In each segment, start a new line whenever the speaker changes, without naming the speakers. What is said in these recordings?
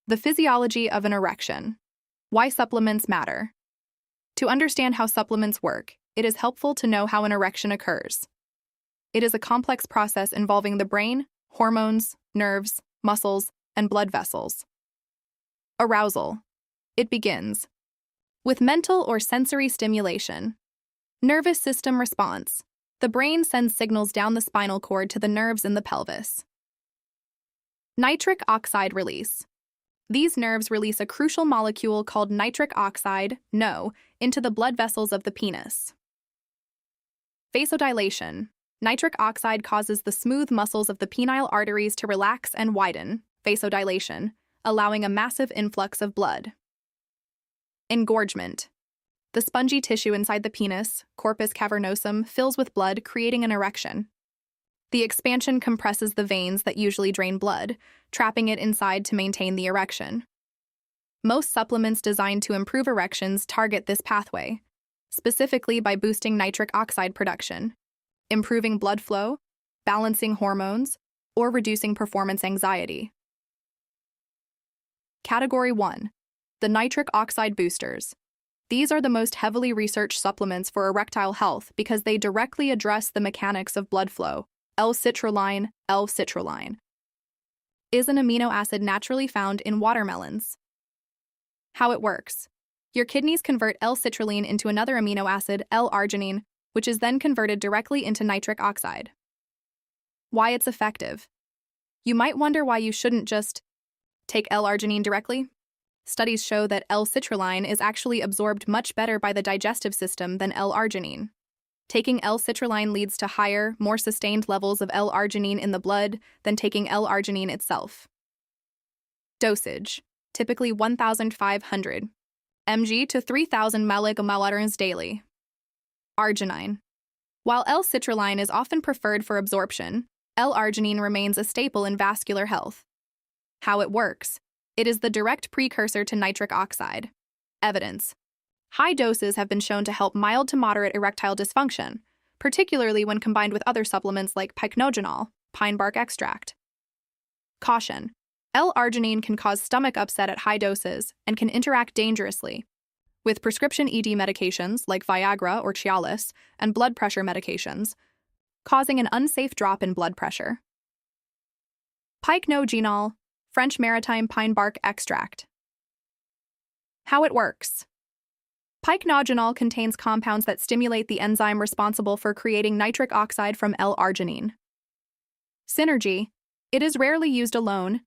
The physiology of an erection. Why supplements matter. To understand how supplements work, it is helpful to know how an erection occurs. It is a complex process involving the brain, hormones, nerves, muscles, and blood vessels. Arousal. It begins with mental or sensory stimulation. Nervous system response. The brain sends signals down the spinal cord to the nerves in the pelvis. Nitric oxide release. These nerves release a crucial molecule called nitric oxide, NO, into the blood vessels of the penis. Vasodilation. Nitric oxide causes the smooth muscles of the penile arteries to relax and widen, vasodilation, allowing a massive influx of blood. Engorgement. The spongy tissue inside the penis, corpus cavernosum, fills with blood, creating an erection. The expansion compresses the veins that usually drain blood, trapping it inside to maintain the erection. Most supplements designed to improve erections target this pathway, specifically by boosting nitric oxide production, improving blood flow, balancing hormones, or reducing performance anxiety. Category 1. The nitric oxide boosters. These are the most heavily researched supplements for erectile health because they directly address the mechanics of blood flow. L-citrulline is an amino acid naturally found in watermelons. How it works. Your kidneys convert L-citrulline into another amino acid, L-arginine, which is then converted directly into nitric oxide. Why it's effective. You might wonder why you shouldn't just take L-arginine directly. Studies show that L-citrulline is actually absorbed much better by the digestive system than L-arginine. Taking L-citrulline leads to higher, more sustained levels of L-arginine in the blood than taking L-arginine itself. Dosage. Typically 1,500 mg to 3,000 mg daily. Arginine. While L-citrulline is often preferred for absorption, L-arginine remains a staple in vascular health. How it works. It is the direct precursor to nitric oxide. Evidence. High doses have been shown to help mild to moderate erectile dysfunction, particularly when combined with other supplements like pycnogenol, pine bark extract. Caution. L-arginine can cause stomach upset at high doses and can interact dangerously with prescription ED medications like Viagra or Cialis and blood pressure medications, causing an unsafe drop in blood pressure. Pycnogenol, French maritime pine bark extract. How it works. Pycnogenol contains compounds that stimulate the enzyme responsible for creating nitric oxide from L-arginine. Synergy. It is rarely used alone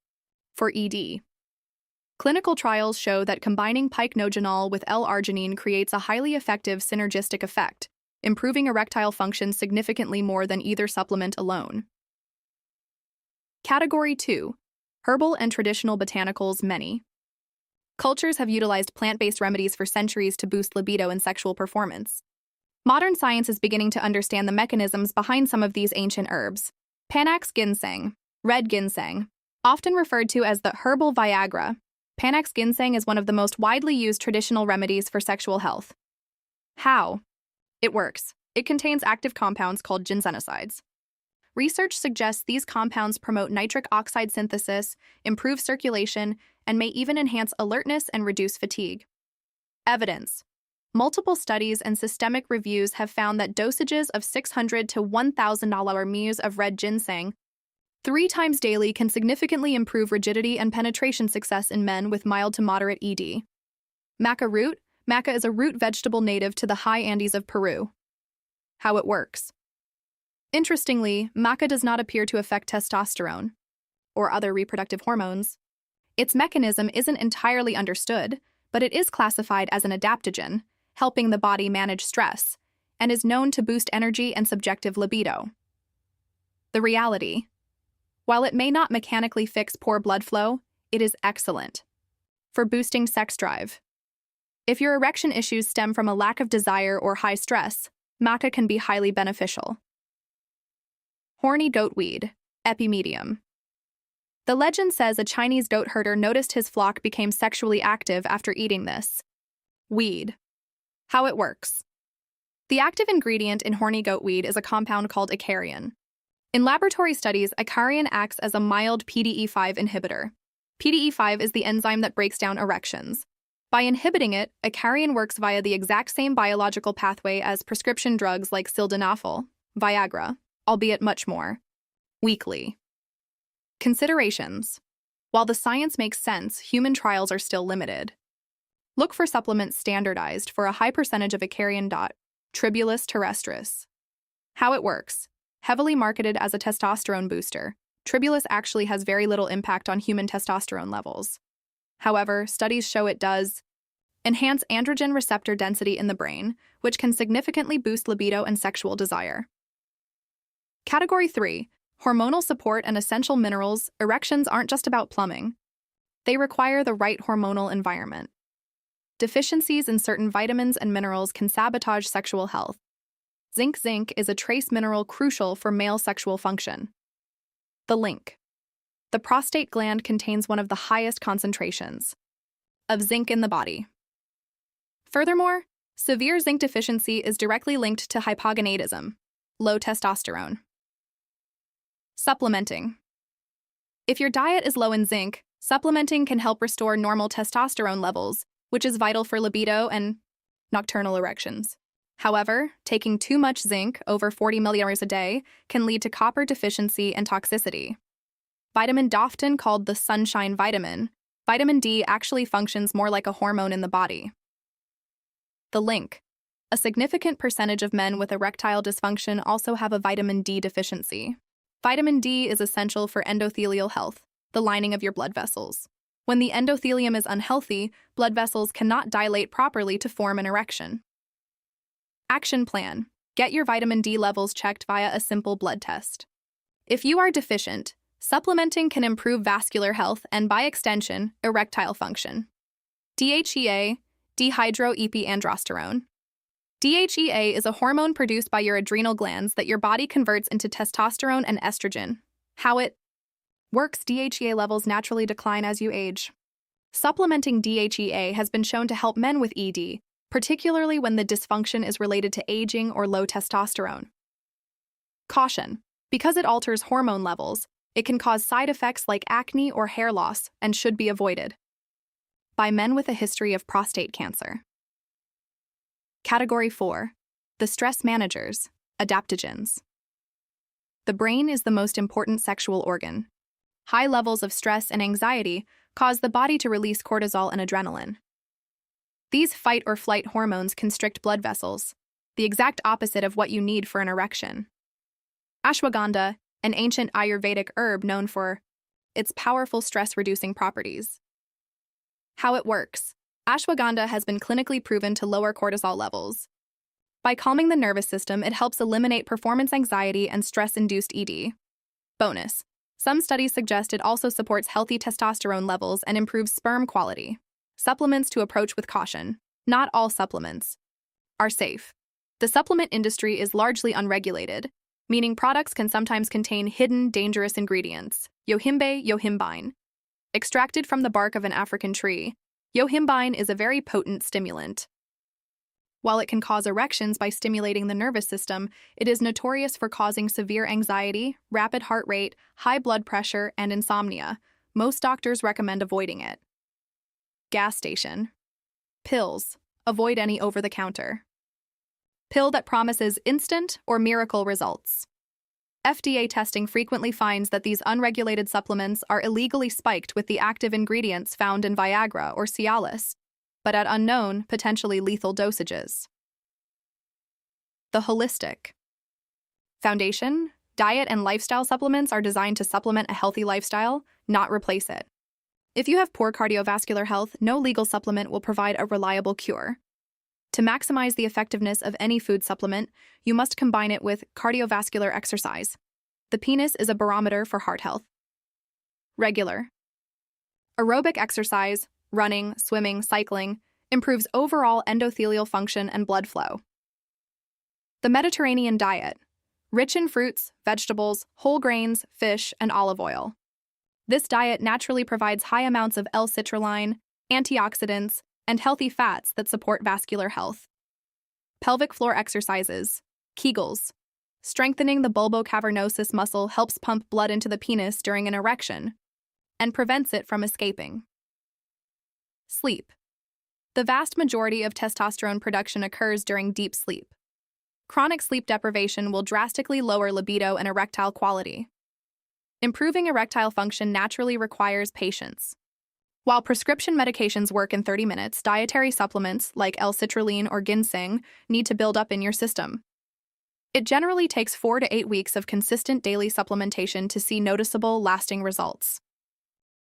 for ED. Clinical trials show that combining pycnogenol with L-arginine creates a highly effective synergistic effect, improving erectile function significantly more than either supplement alone. Category 2. Herbal and traditional botanicals. Many cultures have utilized plant-based remedies for centuries to boost libido and sexual performance. Modern science is beginning to understand the mechanisms behind some of these ancient herbs. Panax ginseng, red ginseng, often referred to as the herbal Viagra. Panax ginseng is one of the most widely used traditional remedies for sexual health. How it works. It contains active compounds called ginsenosides. Research suggests these compounds promote nitric oxide synthesis, improve circulation, and may even enhance alertness and reduce fatigue. Evidence. Multiple studies and systemic reviews have found that dosages of $600 to $1,000 mg of red ginseng 3 times daily can significantly improve rigidity and penetration success in men with mild to moderate ED. Maca root. Maca is a root vegetable native to the high Andes of Peru. How it works. Interestingly, maca does not appear to affect testosterone or other reproductive hormones. Its mechanism isn't entirely understood, but it is classified as an adaptogen, helping the body manage stress, and is known to boost energy and subjective libido. The reality. While it may not mechanically fix poor blood flow, it is excellent for boosting sex drive. If your erection issues stem from a lack of desire or high stress, maca can be highly beneficial. Horny goat weed, epimedium. The legend says a Chinese goat herder noticed his flock became sexually active after eating this weed. How it works. The active ingredient in horny goat weed is a compound called icariin. In laboratory studies, icariin acts as a mild PDE5 inhibitor. PDE5 is the enzyme that breaks down erections. By inhibiting it, a carrion works via the exact same biological pathway as prescription drugs like sildenafil, Viagra, albeit much more weakly. Considerations. While the science makes sense, human trials are still limited. Look for supplements standardized for a high percentage of a carrion. Tribulus terrestris. How it works. Heavily marketed as a testosterone booster, Tribulus actually has very little impact on human testosterone levels. However, studies show it does enhance androgen receptor density in the brain, which can significantly boost libido and sexual desire. Category 3. Hormonal support and essential minerals. Erections aren't just about plumbing. They require the right hormonal environment. Deficiencies in certain vitamins and minerals can sabotage sexual health. Zinc is a trace mineral crucial for male sexual function. The link. The prostate gland contains one of the highest concentrations of zinc in the body. Furthermore, severe zinc deficiency is directly linked to hypogonadism, low testosterone. Supplementing. If your diet is low in zinc, supplementing can help restore normal testosterone levels, which is vital for libido and nocturnal erections. However, taking too much zinc, over 40 milliliters a day, can lead to copper deficiency and toxicity. Vitamin D, often called the sunshine vitamin, vitamin D actually functions more like a hormone in the body. The link. A significant percentage of men with erectile dysfunction also have a vitamin D deficiency. Vitamin D is essential for endothelial health, the lining of your blood vessels. When the endothelium is unhealthy, blood vessels cannot dilate properly to form an erection. Action plan. Get your vitamin D levels checked via a simple blood test. If you are deficient, supplementing can improve vascular health and, by extension, erectile function. DHEA, dehydroepiandrosterone. DHEA is a hormone produced by your adrenal glands that your body converts into testosterone and estrogen. How it works. DHEA levels naturally decline as you age. Supplementing DHEA has been shown to help men with ED, particularly when the dysfunction is related to aging or low testosterone. Caution. Because it alters hormone levels, it can cause side effects like acne or hair loss and should be avoided. By men with a history of prostate cancer. Category 4. The stress managers, adaptogens. The brain is the most important sexual organ. High levels of stress and anxiety cause the body to release cortisol and adrenaline. These fight-or-flight hormones constrict blood vessels, the exact opposite of what you need for an erection. Ashwagandha, an ancient Ayurvedic herb known for its powerful stress-reducing properties. How it works. Ashwagandha has been clinically proven to lower cortisol levels. By calming the nervous system, it helps eliminate performance anxiety and stress-induced ED. Bonus. Some studies suggest it also supports healthy testosterone levels and improves sperm quality. Supplements to approach with caution. Not all supplements are safe. The supplement industry is largely unregulated, meaning products can sometimes contain hidden, dangerous ingredients. Yohimbine. Extracted from the bark of an African tree, yohimbine is a very potent stimulant. While it can cause erections by stimulating the nervous system, it is notorious for causing severe anxiety, rapid heart rate, high blood pressure, and insomnia. Most doctors recommend avoiding it. Gas station. Pills. Avoid any over-the-counter pill that promises instant or miracle results. FDA testing frequently finds that these unregulated supplements are illegally spiked with the active ingredients found in Viagra or Cialis, but at unknown, potentially lethal dosages. The holistic foundation. Diet and lifestyle supplements are designed to supplement a healthy lifestyle, not replace it. If you have poor cardiovascular health, no legal supplement will provide a reliable cure. To maximize the effectiveness of any food supplement, you must combine it with cardiovascular exercise. The penis is a barometer for heart health. Regular aerobic exercise, running, swimming, cycling, improves overall endothelial function and blood flow. The Mediterranean diet, rich in fruits, vegetables, whole grains, fish, and olive oil. This diet naturally provides high amounts of L-citrulline, antioxidants, and healthy fats that support vascular health. Pelvic floor exercises, Kegels. Strengthening the bulbocavernosus muscle helps pump blood into the penis during an erection. and prevents it from escaping. Sleep. The vast majority of testosterone production occurs during deep sleep. Chronic sleep deprivation will drastically lower libido and erectile quality. Improving erectile function naturally requires patience. While prescription medications work in 30 minutes, dietary supplements like L-citrulline or ginseng need to build up in your system. It generally takes 4 to 8 weeks of consistent daily supplementation to see noticeable, lasting results.